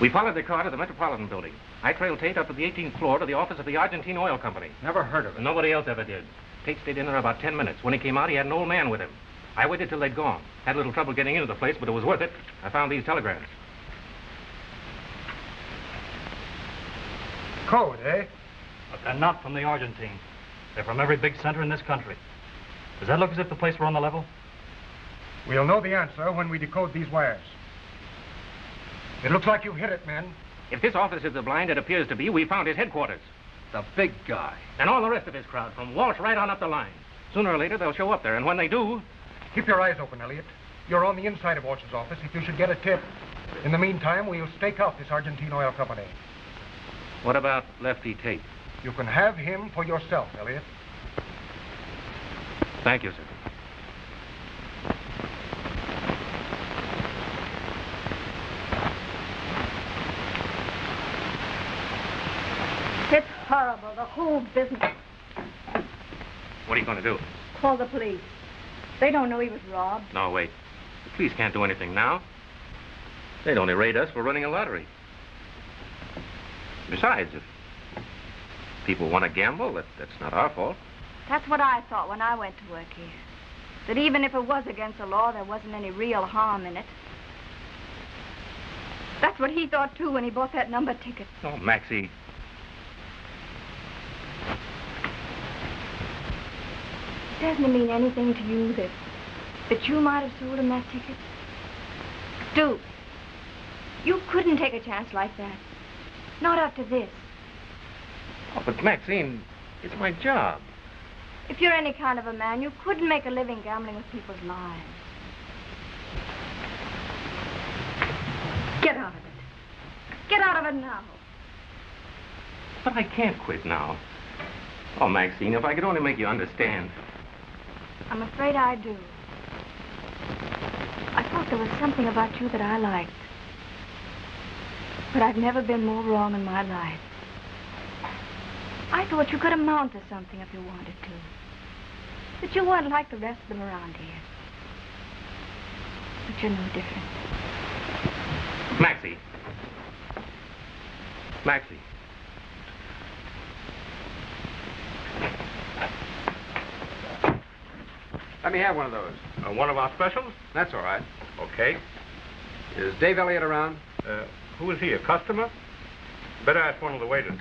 We followed the car to the Metropolitan Building. I trailed Tate up to the 18th floor to the office of the Argentine Oil Company. Never heard of it. Nobody else ever did. Tate stayed in there about 10 minutes. When he came out, he had an old man with him. I waited till they'd gone. Had a little trouble getting into the place, but it was worth it. I found these telegrams. Code, eh? But they're not from the Argentine. They're from every big center in this country. Does that look as if the place were on the level? We'll know the answer when we decode these wires. It looks like you hit it, men. If this office is the blind it appears to be, we found his headquarters. The big guy. And all the rest of his crowd, from Walsh right on up the line. Sooner or later, they'll show up there, and when they do... Keep your eyes open, Elliot. You're on the inside of Walsh's office if you should get a tip. In the meantime, we'll stake out this Argentine Oil Company. What about Lefty Tate? You can have him for yourself, Elliot. Thank you, sir. It's horrible, the whole business. What are you going to do? Call the police. They don't know he was robbed. No, wait. The police can't do anything now. They'd only raid us for running a lottery. Besides, if people want to gamble, that's not our fault. That's what I thought when I went to work here. That even if it was against the law, there wasn't any real harm in it. That's what he thought, too, when he bought that number ticket. Oh, Maxie. Doesn't it mean anything to you that you might have sold him that ticket? Duke, you couldn't take a chance like that. Not after this. Oh, but Maxine, it's my job. If you're any kind of a man, you couldn't make a living gambling with people's lives. Get out of it. Get out of it now. But I can't quit now. Oh, Maxine, if I could only make you understand. I'm afraid I do. I thought there was something about you that I liked. But I've never been more wrong in my life. I thought you could amount to something if you wanted to. That you weren't like the rest of them around here. But you're no different. Maxie. Maxie. Let me have one of those. One of our specials? That's all right. Okay. Is Dave Elliott around? Who is he, a customer? Better ask one of the waiters.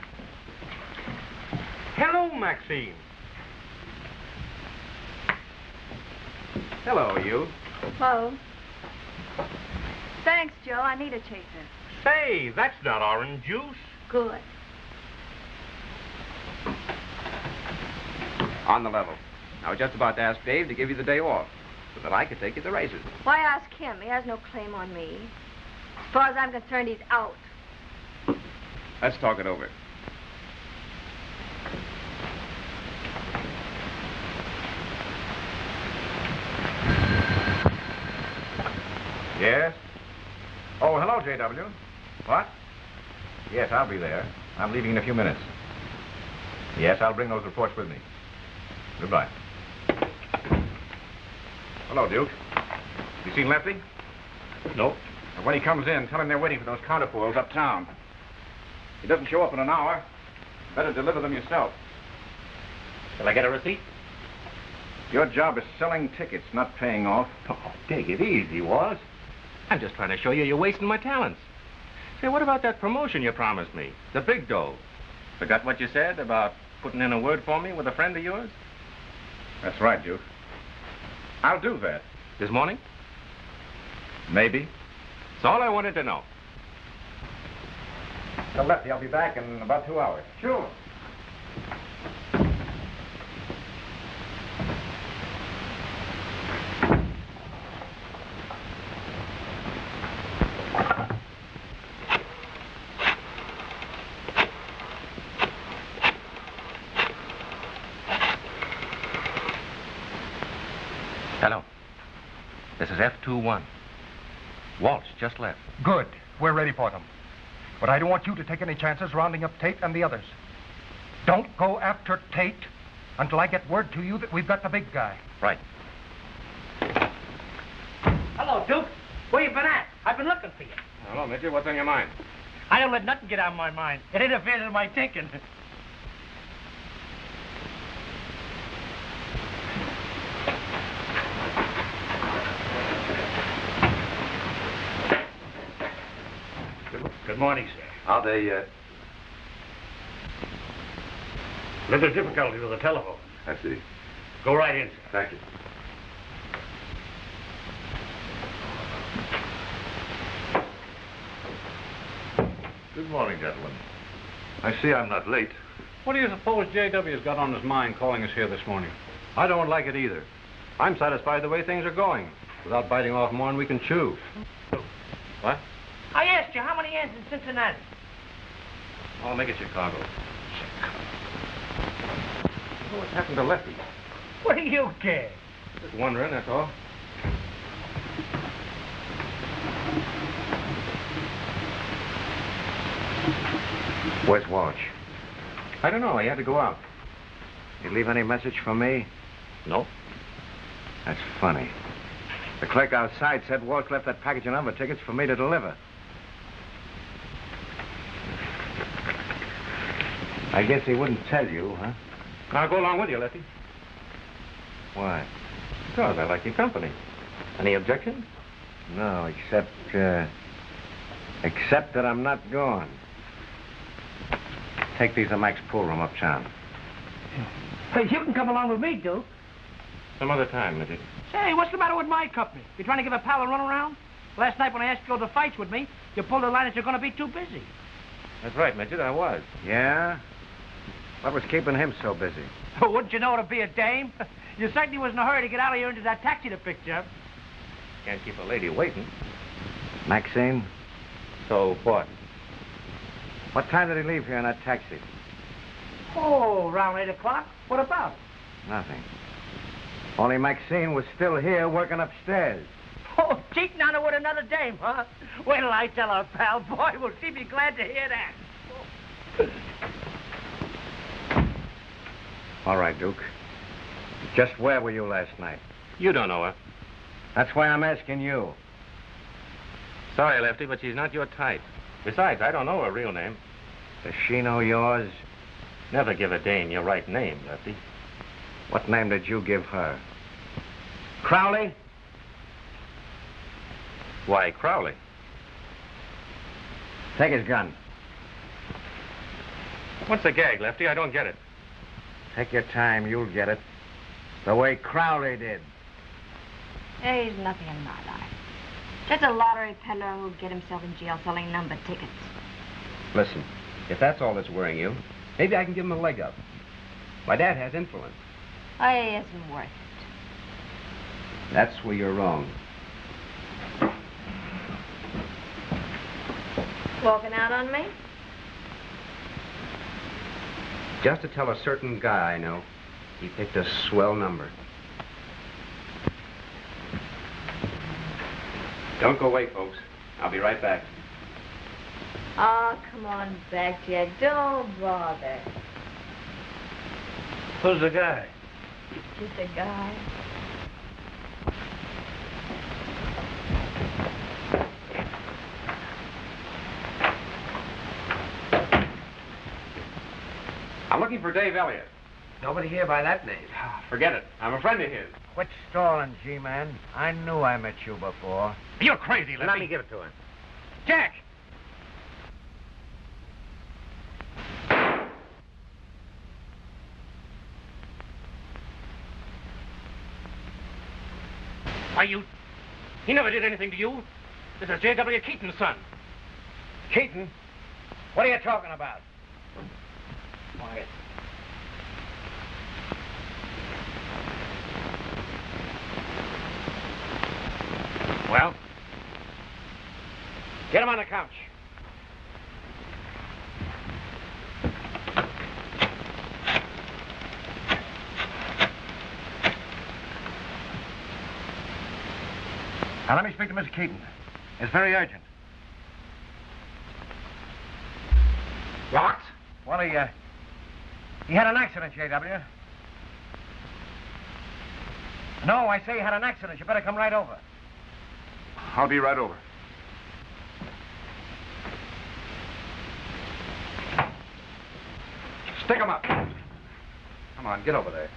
Hello, Maxine. Hello, you. Hello. Thanks, Joe. I need a chaser. Say, that's not orange juice. Good. On the level. I was just about to ask Dave to give you the day off so that I could take you to the races. Why ask him? He has no claim on me. As far as I'm concerned, he's out. Let's talk it over. Yes? Oh, hello, J.W. What? Yes, I'll be there. I'm leaving in a few minutes. Yes, I'll bring those reports with me. Goodbye. Hello, Duke. You seen Lefty? No. And when he comes in, tell him they're waiting for those counterfoils uptown. If he doesn't show up in an hour, better deliver them yourself. Shall I get a receipt? Your job is selling tickets, not paying off. Oh, take it easy, Wallace. I'm just trying to show you you're wasting my talents. Say, what about that promotion you promised me? The big dough. Forgot what you said about putting in a word for me with a friend of yours? That's right, Duke. I'll do that. This morning? Maybe. That's all I wanted to know. Tell Lefty I'll be back in about 2 hours. Sure. Hello. This is F21. Waltz just left. Good. We're ready for them. But I don't want you to take any chances rounding up Tate and the others. Don't go after Tate until I get word to you that we've got the big guy. Right. Hello, Duke. Where you been at? I've been looking for you. Hello, Mitchell. What's on your mind? I don't let nothing get out of my mind. It interferes with my thinking. Good morning, sir. How they, Little difficulty with the telephone. I see. Go right in, sir. Thank you. Good morning, gentlemen. I see I'm not late. What do you suppose J.W.'s got on his mind calling us here this morning? I don't like it either. I'm satisfied the way things are going, without biting off more than we can chew. What? I asked you, how many ends in Cincinnati? I'll make it Chicago. What's happened to Lefty? What do you care? Just wondering, that's all. Where's Walsh? I don't know. He had to go out. You leave any message for me? No. That's funny. The clerk outside said Walsh left that package of number tickets for me to deliver. I guess he wouldn't tell you, huh? I'll go along with you, Lefty. Why? Because I like your company. Any objections? No, except that I'm not going. Take these to Mac's pool room uptown. Hey, you can come along with me, Duke. Some other time, Mitty. Say, what's the matter with my company? You trying to give a pal a run around? Last night when I asked you to go to fights with me, you pulled the line that you're going to be too busy. That's right, Midget, I was. Yeah? What was keeping him so busy? Wouldn't you know to be a dame? You certainly was in a hurry to get out of here into that taxi to pick you up. Can't keep a lady waiting. Maxine, So what? What time did he leave here in that taxi? Oh, around 8 o'clock. What about? Nothing. Only Maxine was still here working upstairs. Oh, cheating on her with another dame, huh? Wait till I tell her, pal. Boy, will she be glad to hear that. All right, Duke. Just where were you last night? You don't know her. That's why I'm asking you. Sorry, Lefty, but she's not your type. Besides, I don't know her real name. Does she know yours? Never give a dame your right name, Lefty. What name did you give her? Crowley? Why, Crowley. Take his gun. What's the gag, Lefty? I don't get it. Take your time, you'll get it. The way Crowley did. There's nothing in my life. Just a lottery peddler who'll get himself in jail selling number tickets. Listen, if that's all that's worrying you, maybe I can give him a leg up. My dad has influence. Oh, he isn't worth it. That's where you're wrong. Walking out on me? Just to tell a certain guy I know, he picked a swell number. Don't go away, folks. I'll be right back. Oh, come on back, Jack. Don't bother. Who's the guy? Just a guy. I'm looking for Dave Elliott. Nobody here by that name. Forget it. I'm a friend of his. Quit stalling, G-Man. I knew I met you before. You're crazy, Lefty. Let me give it to him. Jack! Why, you... He never did anything to you. This is J.W. Keaton's son. Keaton? What are you talking about? Quiet. Well? Get him on the couch. Now, let me speak to Mr. Keaton. It's very urgent. What? Well, he had an accident, J.W. No, I say he had an accident. You better come right over. I'll be right over. Stick him up. Come on, get over there.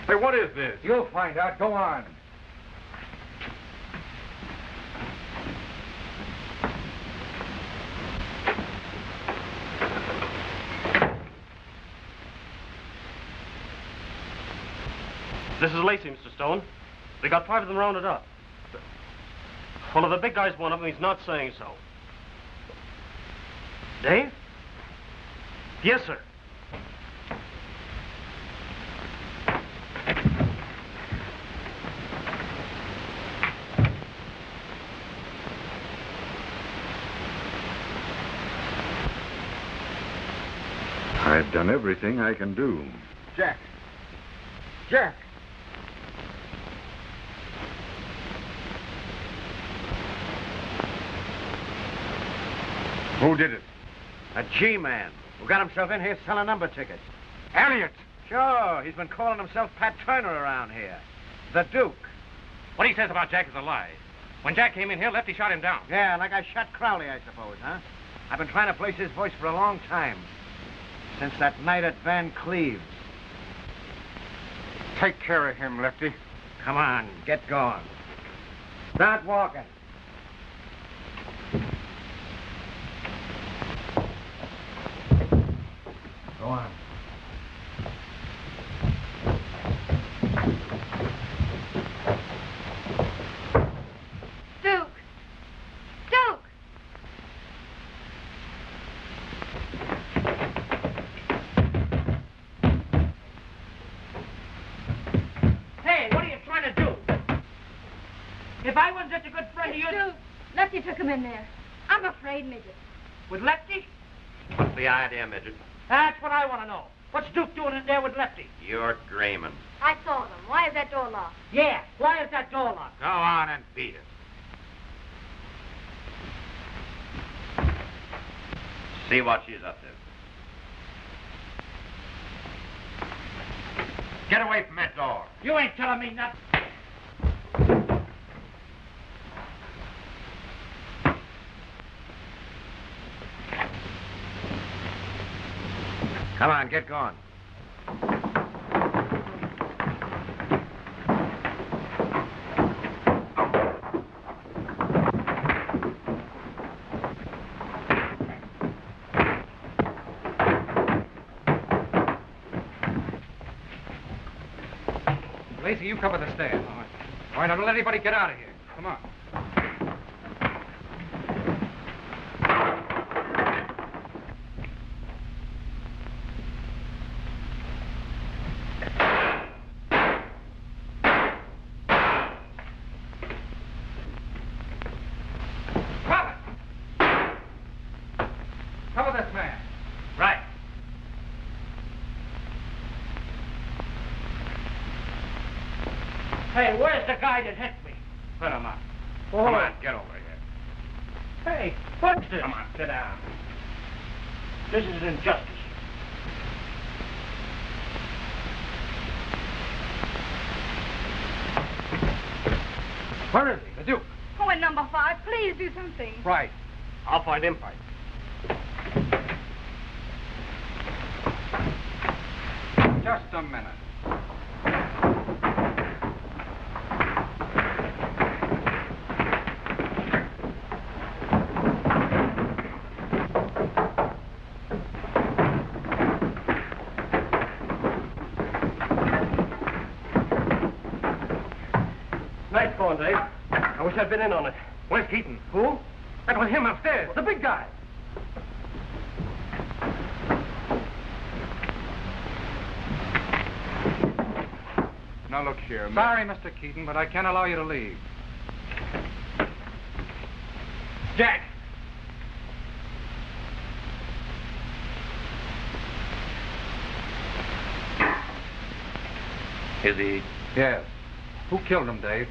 Hey, what is this? You'll find out. Go on. This is Lacey, Mr. Stone. We got 5 of them rounded up. Well, if the big guy's one of them, he's not saying so. Dave? Yes, sir. I've done everything I can do. Jack. Jack. Who did it? A G-man who got himself in here selling number tickets. Elliot. Sure, he's been calling himself Pat Turner around here. The Duke. What he says about Jack is a lie. When Jack came in here, Lefty shot him down. Yeah, like I shot Crowley, I suppose, huh? I've been trying to place his voice for a long time. Since that night at Van Cleve's. Take care of him, Lefty. Come on, get going. Start walking. Go on. Duke! Duke! Hey, what are you trying to do? If I wasn't such a good friend of yours... Duke, Lefty took him in there. I I'm afraid, Midget. With Lefty? What's the idea, Midget? That's what I want to know. What's Duke doing in there with Lefty? You're dreaming. I saw them. Why is that door locked? Yeah, why is that door locked? Go on and beat it. See what she's up to. Get away from that door. You ain't telling me nothing. Come on, get going. Lacy, you cover the stairs. All right, now don't let anybody get out of here. Come on. Cover this man. Right. Hey, where's the guy that hit me? Put him up. Come on, get over here. Hey, what's this? Come on, sit down. This is an injustice. Where is he? The Duke. Oh, in number 5, please do something. Right. I'll find him first. Just a minute. Nice going, Dave. I wish I'd been in on it. Where's Keaton? Who? That was him upstairs, the big guy. Now, look here. Sorry, Mr. Keaton, but I can't allow you to leave. Jack. Is he Yes. Who killed him, Dave?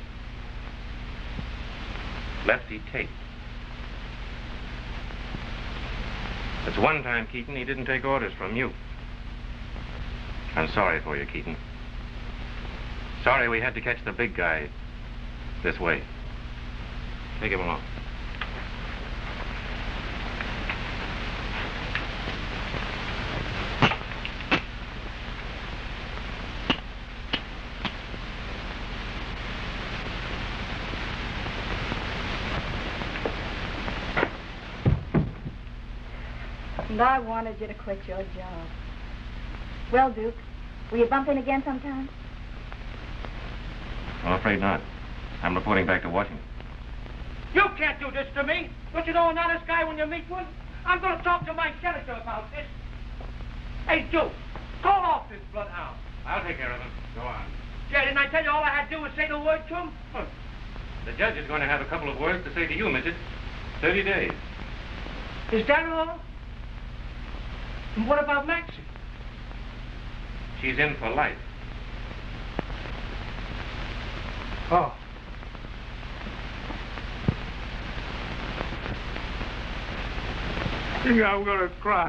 Lefty Tate? It's one time, Keaton, he didn't take orders from you. I'm sorry for you, Keaton. Sorry we had to catch the big guy this way. Take him along. And I wanted you to quit your job. Well, Duke, will you bump in again sometime? I'm afraid not. I'm reporting back to Washington. You can't do this to me. Don't you know an honest guy when you meet one? I'm going to talk to my senator about this. Hey, Duke, call off this bloodhound. I'll take care of him. Go on. Jay, didn't I tell you all I had to do was say the word to him? The judge is going to have a couple of words to say to you, Midget. 30 days. Is that all? And what about Maxie? She's in for life. Oh. I think I'm going to cry.